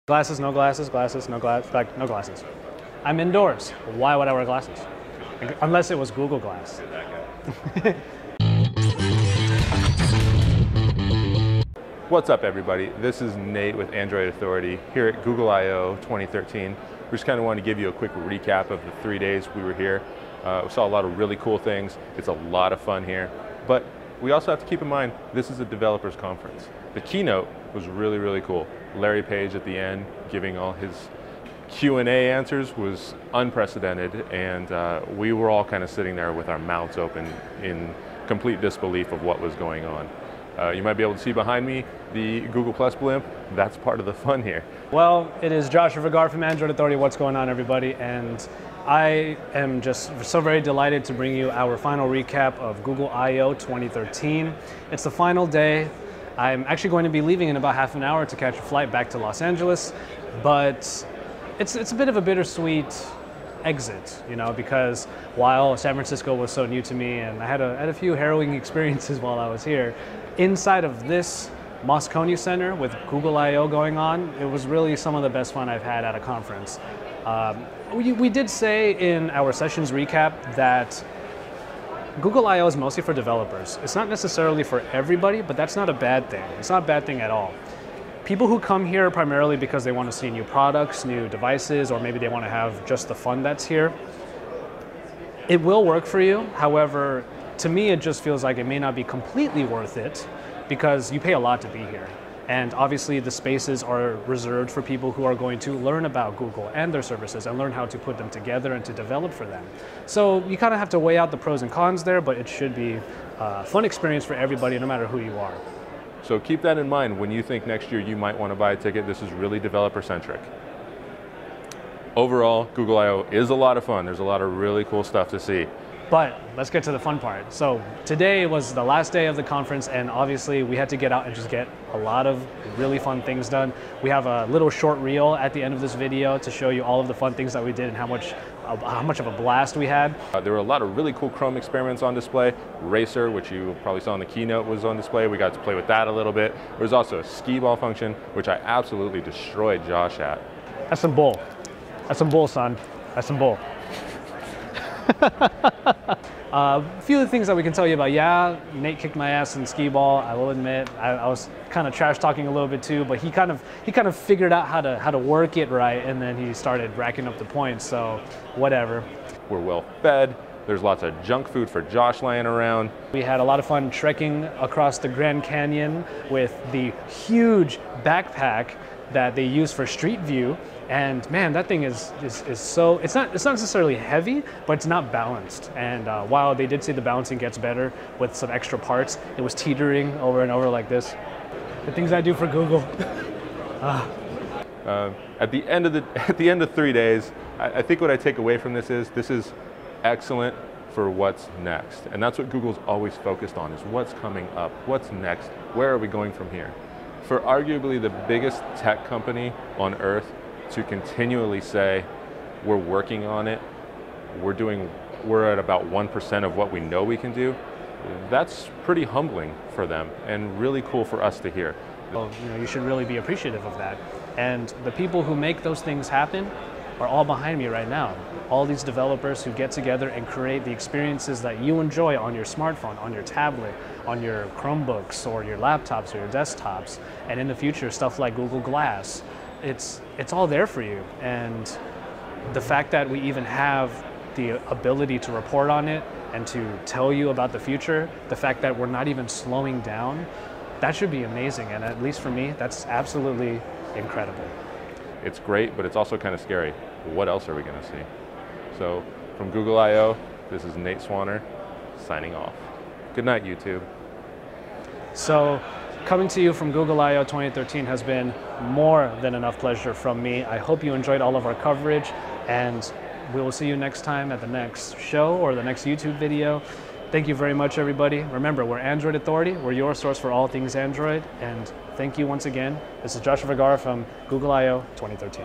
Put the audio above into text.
Glasses, no glasses, glasses, no glasses, like no glasses. I'm indoors. Why would I wear glasses? Unless it was Google Glass. What's up, everybody? This is Nate with Android Authority here at Google I/O 2013. We just kind of wanted to give you a quick recap of the 3 days we were here. We saw a lot of really cool things. It's a lot of fun here, but we also have to keep in mind this is a developers conference. The keynote was really, really cool. Larry Page at the end giving all his Q&A answers was unprecedented, and we were all kind of sitting there with our mouths open in complete disbelief of what was going on. You might be able to see behind me the Google Plus blimp. That's part of the fun here. Well, it is Joshua Vergara from Android Authority. What's going on, everybody? And I am just so very delighted to bring you our final recap of Google I/O 2013. It's the final day. I'm actually going to be leaving in about half an hour to catch a flight back to Los Angeles, but it's a bit of a bittersweet exit, you know, because while San Francisco was so new to me and I had a few harrowing experiences while I was here, inside of this Moscone Center with Google I/O going on, it was really some of the best fun I've had at a conference. We did say in our sessions recap that Google I/O is mostly for developers. It's not necessarily for everybody, but that's not a bad thing. It's not a bad thing at all. People who come here primarily because they want to see new products, new devices, or maybe they want to have just the fun that's here, it will work for you. However, to me, it just feels like it may not be completely worth it because you pay a lot to be here. And obviously the spaces are reserved for people who are going to learn about Google and their services and learn how to put them together and to develop for them. So you kind of have to weigh out the pros and cons there, but it should be a fun experience for everybody, no matter who you are. So keep that in mind when you think next year you might want to buy a ticket. This is really developer-centric. Overall, Google I/O is a lot of fun. There's a lot of really cool stuff to see. But let's get to the fun part. So today was the last day of the conference, and obviously we had to get out and just get a lot of really fun things done. We have a little short reel at the end of this video to show you all of the fun things that we did and how much of a blast we had. There were a lot of really cool Chrome experiments on display. Racer, which you probably saw in the keynote, was on display. We got to play with that a little bit. There was also a skee ball function, which I absolutely destroyed Josh at. That's some bull. That's some bull, son. That's some bull. A few of the things that we can tell you about. Yeah, Nate kicked my ass in skee ball. I will admit, I was kind of trash talking a little bit too, but he kind of figured out how to work it right, and then he started racking up the points. So whatever. We're well fed. There's lots of junk food for Josh laying around. We had a lot of fun trekking across the Grand Canyon with the huge backpack that they use for Street View. And man, that thing is so, it's not necessarily heavy, but it's not balanced. And while they did say the balancing gets better with some extra parts, it was teetering over and over like this. The things I do for Google. At the end of 3 days, I think what I take away from this is excellent for what's next. And that's what Google's always focused on, is what's coming up, what's next, where are we going from here? For arguably the biggest tech company on earth to continually say, we're working on it, we're at about 1% of what we know we can do, that's pretty humbling for them and really cool for us to hear. Well, you know, you should really be appreciative of that. And the people who make those things happen are all behind me right now. All these developers who get together and create the experiences that you enjoy on your smartphone, on your tablet, on your Chromebooks or your laptops or your desktops, and in the future stuff like Google Glass. It's all there for you, and the fact that we even have the ability to report on it and to tell you about the future, the fact that we're not even slowing down, that should be amazing, and at least for me, that's absolutely incredible. It's great, but it's also kind of scary. What else are we going to see? So from Google I/O, this is Nate Swanner signing off. Good night, YouTube. So coming to you from Google I/O 2013 has been more than enough pleasure from me. I hope you enjoyed all of our coverage, and we will see you next time at the next show or the next YouTube video. Thank you very much, everybody. Remember, we're Android Authority. We're your source for all things Android. And thank you once again. This is Joshua Vergara from Google I/O 2013.